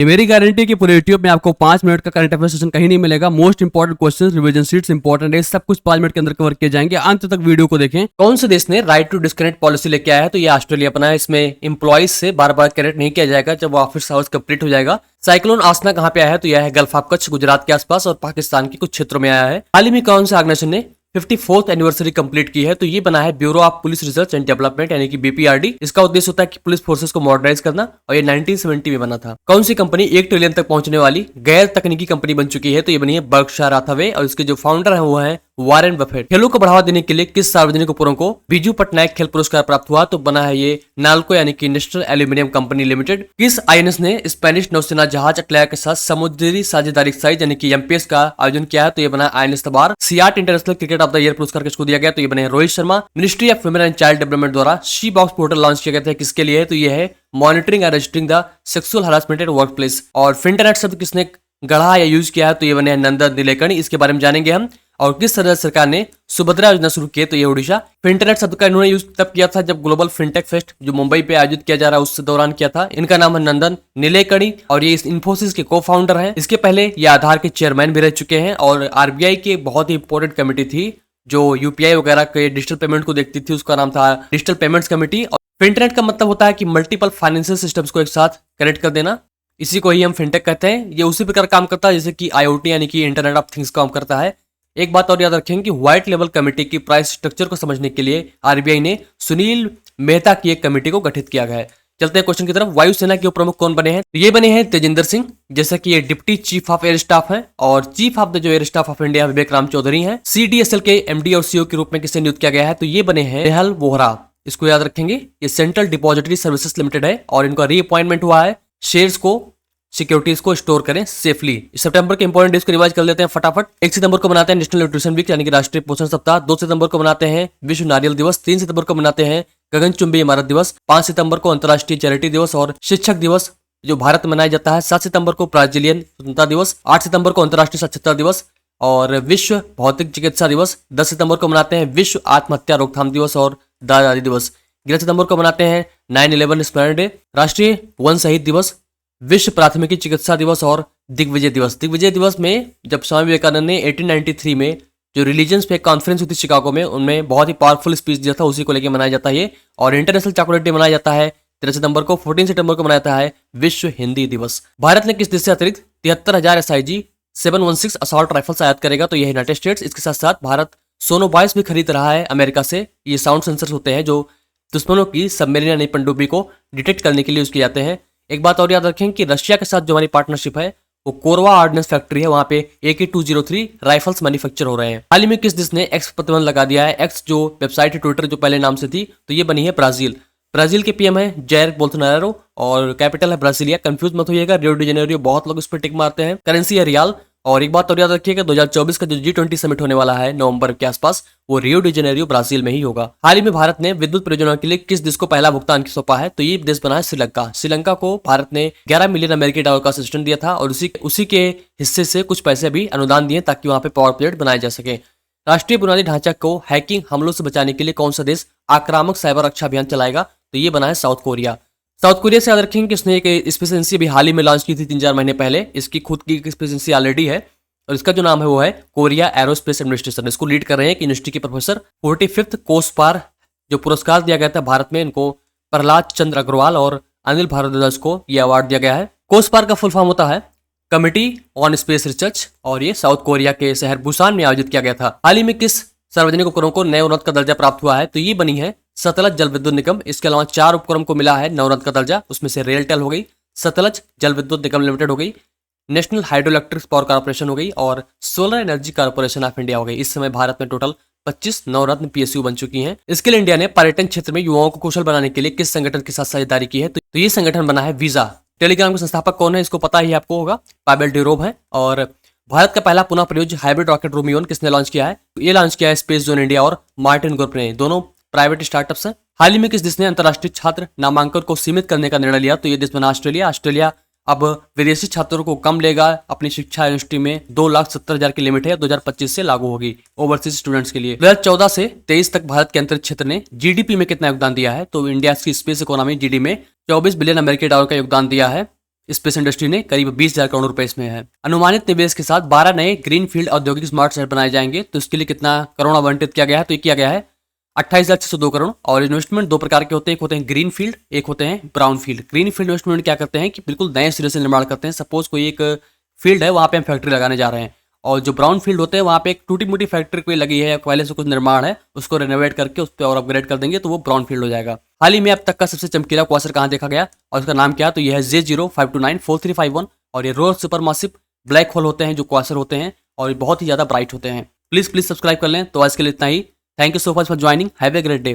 ये मेरी गारंटी कि पूरे यूट्यूब में आपको 5 मिनट का करंट अफेयर सेशन कहीं नहीं मिलेगा। Most important questions, revision sheets important है, सब कुछ 5 मिनट के अंदर कवर किए जाएंगे। अंत तक वीडियो को देखें। कौन से देश ने राइट टू डिस्कनेक्ट पॉलिसी लेके आया है? तो ये ऑस्ट्रेलिया अपना है। इसमें एम्प्लॉइज से बार बार कनेक्ट नहीं किया जाएगा जब ऑफिस आवर्स कंप्लीट हो जाएगा। साइक्लोन आसना कहाँ पे आया है? तो यह है गल्फ ऑफ कच्छ, गुजरात के आसपास और पाकिस्तान के कुछ क्षेत्रों में आया है। हाल ही में कौन से ऑर्गेनाइजेशन ने 54th एनिवर्सरी कंप्लीट की है? तो ये बना है bureau of police research and development यानी कि बीपीआरडी। इसका उद्देश्य होता है कि पुलिस फोर्सेस को मॉडर्नाइज करना और ये 1970 में बना था। कौन सी कंपनी 1 ट्रिलियन तक पहुंचने वाली गैर तकनीकी कंपनी बन चुकी है? तो ये बनी है बर्कशायर हैथवे और इसके जो फाउंडर है वो है वॉरेन बफेट। खेलों को बढ़ावा देने के लिए किस सार्वजनिक उपक्रम को बिजू पटनायक खेल पुरस्कार प्राप्त हुआ? तो बना है ये नाल्को यानी कि नेशनल एल्यूमिनियम कंपनी लिमिटेड। किस आईएनएस ने स्पेनिश नौसेना जहाज अटलाया के साथ समुद्री साझेदारी एक्सरसाइज यानी कि एमपीएस का आयोजन किया है? तो ये बना है INS Tabar. CEAT international cricket of the year पुरस्कार किसको दिया गया? तो ये बने Rohit Sharma. Ministry of women and child development द्वारा शी बॉक्स पोर्टल लॉन्च किया गया था, किसके लिए? तो ये है monitoring and registering the sexual harassment at work place. और फिंटरनेट शब्द किसने गढ़ा या यूज किया है? तो ये बने नंदन नीलेकणी। इसके बारे में जानेंगे हम। और किस तरह सरकार ने सुभद्रा योजना शुरू की? तो ये ओडिशा। फिंटरनेट शब्द का इन्होंने यूज तब किया था जब ग्लोबल फिनटेक फेस्ट जो मुंबई पे आयोजित किया जा रहा है उस दौरान किया था। इनका नाम है नंदन नीलेकणी और ये इन्फोसिस के को फाउंडर हैं। इसके पहले ये आधार के चेयरमैन भी रह चुके हैं और आरबीआई की बहुत ही इंपॉर्टेंट कमेटी थी जो यूपीआई वगैरह के डिजिटल पेमेंट को देखती थी, उसका नाम था डिजिटल पेमेंट्स कमेटी। और फिंटरनेट का मतलब होता है कि मल्टीपल फाइनेंशियल सिस्टम्स को एक साथ कनेक्ट कर देना, इसी को ही हम फिनटेक कहते हैं। ये उसी प्रकार काम करता है जैसे कि आईओटी यानी कि इंटरनेट ऑफ थिंग्स काम करता है। एक बात और याद रखें कि व्हाइट लेवल कमेटी की प्राइस स्ट्रक्चर को समझने के लिए आरबीआई ने सुनील मेहता की एक कमेटी को गठित किया गया है। चलते हैं क्वेश्चन की तरफ। वायुसेना के प्रमुख कौन बने हैं? तो ये बने हैं तेजिंदर सिंह, जैसा कि ये deputy chief of air staff है। और चीफ ऑफ द जो एयर स्टाफ ऑफ इंडिया विवेक राम चौधरी हैं। सीडीएसएल के एमडी और सीईओ के रूप में किसे नियुक्त किया गया है? तो ये बने हैं नेहल वोहरा। इसको याद रखेंगे। ये सेंट्रल डिपॉजिटरी सर्विसेज लिमिटेड है और इनका रीअपॉइंटमेंट हुआ है। शेयर्स को, सिक्योरिटीज को स्टोर करें सेफली। सितंबर के इंपॉर्टेंट डेज को रिवाइज कर लेते हैं फटाफट। 1 सितंबर को मनाते हैं नेशनल न्यूट्रिशन वीक यानी कि राष्ट्रीय पोषण सप्ताह। 2 सितंबर को मनाते हैं विश्व नारियल दिवस। 3 सितंबर को मनाते हैं गगनचुंबी इमारत दिवस। 5 सितंबर को अंतर्राष्ट्रीय चैरिटी दिवस और शिक्षक दिवस जो भारत में मनाया जाता है। 7 सितंबर को ब्राजीलियन स्वतंत्रता दिवस। 8 सितंबर को अंतर्राष्ट्रीय साक्षरता दिवस और विश्व भौतिक चिकित्सा दिवस। 10 सितंबर को मनाते हैं विश्व आत्महत्या रोकथाम दिवस और दादा दादी दिवस। 11 सितंबर को मनाते हैं 9/11 स्मरण डे, राष्ट्रीय वन शहीद दिवस, विश्व प्राथमिकी चिकित्सा दिवस और दिग्विजय दिवस। दिग्विजय दिवस में जब स्वामी विवेकानंद ने 1893 में जो रिलीजन्स पे कॉन्फ्रेंस हुई थी शिकागो में, उनमें बहुत ही पावरफुल स्पीच दिया था, उसी को लेकर मनाया जाता है ये। और इंटरनेशनल चॉकलेट डे मनाया जाता है 13 सितंबर को। 14 सितंबर को मनाया जाता है विश्व हिंदी दिवस। भारत ने किस देश से अतिरिक्त 73,000 SIG 716 असॉल्ट राइफल्स आयात करेगा? तो यह यूनाइटेड स्टेट्स। इसके साथ साथ भारत सोनोबाइस भी खरीद रहा है अमेरिका से। ये साउंड सेंसर्स होते हैं जो दुश्मनों की सबमरीन यानी पनडुब्बी को डिटेक्ट करने के लिए यूज किए जाते हैं। एक बात और याद रखें कि रशिया के साथ जो हमारी पार्टनरशिप है वो कोरवा ऑर्डिनेंस फैक्ट्री है, वहां पे AK-203 राइफल्स मैन्युफैक्चर हो रहे हैं। हाल ही में किस देश ने एक्स पर प्रतिबंध लगा दिया है? एक्स जो वेबसाइट है ट्विटर जो पहले नाम से थी, तो ये बनी है ब्राजील। ब्राजील के पीएम है जैर बोल्सोनारो और कैपिटल है ब्रासिलिया। कंफ्यूज मत होइएगा, रियो डी जेनेरियो बहुत लोग इस पर टिक मारते हैं। करेंसी है रियाल। और एक बात और याद रखिएगा 2024 का जो G20 समिट होने वाला है नवंबर के आसपास, वो रियो डी जेनेरियो ब्राजील में ही होगा। हाल ही में भारत ने विद्युत परियोजना के लिए किस देश को पहला भुगतान सौंपा है? तो ये देश बना है श्रीलंका। श्रीलंका को भारत ने 11 मिलियन अमेरिकी डॉलर का असिस्टेंस दिया था और उसी के हिस्से से कुछ पैसे भी अनुदान दिए ताकि वहां पे पावर प्लेट बनाए जा सके। राष्ट्रीय बुनियादी ढांचा को हैकिंग हमलों से बचाने के लिए कौन सा देश आक्रामक साइबर रक्षा अभियान चलाएगा? तो ये बना है साउथ कोरिया। साउथ कोरिया से याद रखेंगे कि इसने एक स्पेस एजेंसी अभी हाल ही में लॉन्च की थी 3-4 महीने पहले। इसकी खुद की स्पेस एजेंसी ऑलरेडी है और इसका जो नाम है वो है कोरिया एरोस्पेस एडमिनिस्ट्रेशन। इसको लीड कर रहे हैं यूनिवर्सिटी के प्रोफेसर। 45th कोस्पार जो पुरस्कार दिया गया था भारत में, इनको प्रहलाद चंद्र अग्रवाल और अनिल भारद्वाज को यह अवार्ड दिया गया है। कोस्पार का फुल फॉर्म होता है कमिटी ऑन स्पेस रिसर्च और ये साउथ कोरिया के शहर बुसान में आयोजित किया गया था। हाल ही में किस सार्वजनिक उपक्रम को नवोन्नत का दर्जा प्राप्त हुआ है? तो ये बनी है सतलज जल विद्युत निगम। इसके अलावा 4 उपक्रम को मिला है नवोन्नत का दर्जा, उसमें से रेलटेल हो गई, सतलज जल विद्युत निगम लिमिटेड हो गई, national hydro electric power corporation हो गई और solar energy corporation of India हो गई। इस समय भारत में टोटल 25 नवरत्न PSU बन चुकी हैं। इसके लिए इंडिया ने पर्यटन क्षेत्र में युवाओं को कुशल बनाने के लिए किस संगठन के साथ साझेदारी की है? तो ये संगठन बना है वीजा। टेलीग्राम के संस्थापक कौन है? इसको पता ही आपको होगा, पावेल ड्यूरोव है। और भारत का पहला पुनः प्रयोज्य हाइब्रिड रॉकेट रोमियोन किसने लॉन्च किया है? ये लॉन्च किया है स्पेस जोन इंडिया और मार्टिन ग्रुप ने, दोनों प्राइवेट स्टार्टअप्स हैं। हाल ही में किस देश ने अंतर्राष्ट्रीय छात्र नामांकन को सीमित करने का निर्णय लिया? तो ये देश बना ऑस्ट्रेलिया। ऑस्ट्रेलिया अब विदेशी छात्रों को कम लेगा अपनी शिक्षा यूनिवर्सिटी में। 2,70,000 की लिमिट है, 2025 से लागू होगी ओवरसीज स्टूडेंट्स के लिए। 2014 से 23 तक भारत के अंतरिक्ष क्षेत्र ने जीडीपी में कितना योगदान दिया है? तो इंडिया की स्पेस इकोनॉमी जीडी में 24 बिलियन अमेरिकी डॉलर का योगदान दिया है। स्पेस इंडस्ट्री ने करीब 20,000 करोड़ रुपए इसमें है। अनुमानित निवेश के साथ 12 नए ग्रीन फील्ड औद्योगिक स्मार्ट शहर बनाए जाएंगे। तो इसके लिए कितना करोड़ आवंटित किया गया है? तो ये किया गया है 28,602 करोड़। और इन्वेस्टमेंट दो प्रकार के होते हैं, एक होते हैं ग्रीन फील्ड, एक होते हैं brown field. Green field investment क्या करते हैं कि बिल्कुल नए सिरे से निर्माण करते हैं। सपोज कोई एक फील्ड है, वहाँ पे हम फैक्ट्री लगाने जा रहे हैं, और जो ब्राउन फील्ड होते हैं वहाँ पे एक टूटी मोटी फैक्ट्री कोई लगी है या पहले से कुछ निर्माण है, उसको रेनोवेट करके उस पर और अपग्रेड कर देंगे तो वो ब्राउन फील्ड हो जाएगा। हाल ही में अब तक का सबसे चमकीला क्वासर कहाँ देखा गया और उसका नाम क्या? तो यह है J05294351। और ये रोज सुपर मासिव ब्लैक होल होते हैं जो क्वासर होते हैं, और ये बहुत ही ज्यादा ब्राइट होते हैं। प्लीज सब्सक्राइब कर लें। तो आज के लिए इतना ही। Thank you so much for joining. Have a great day.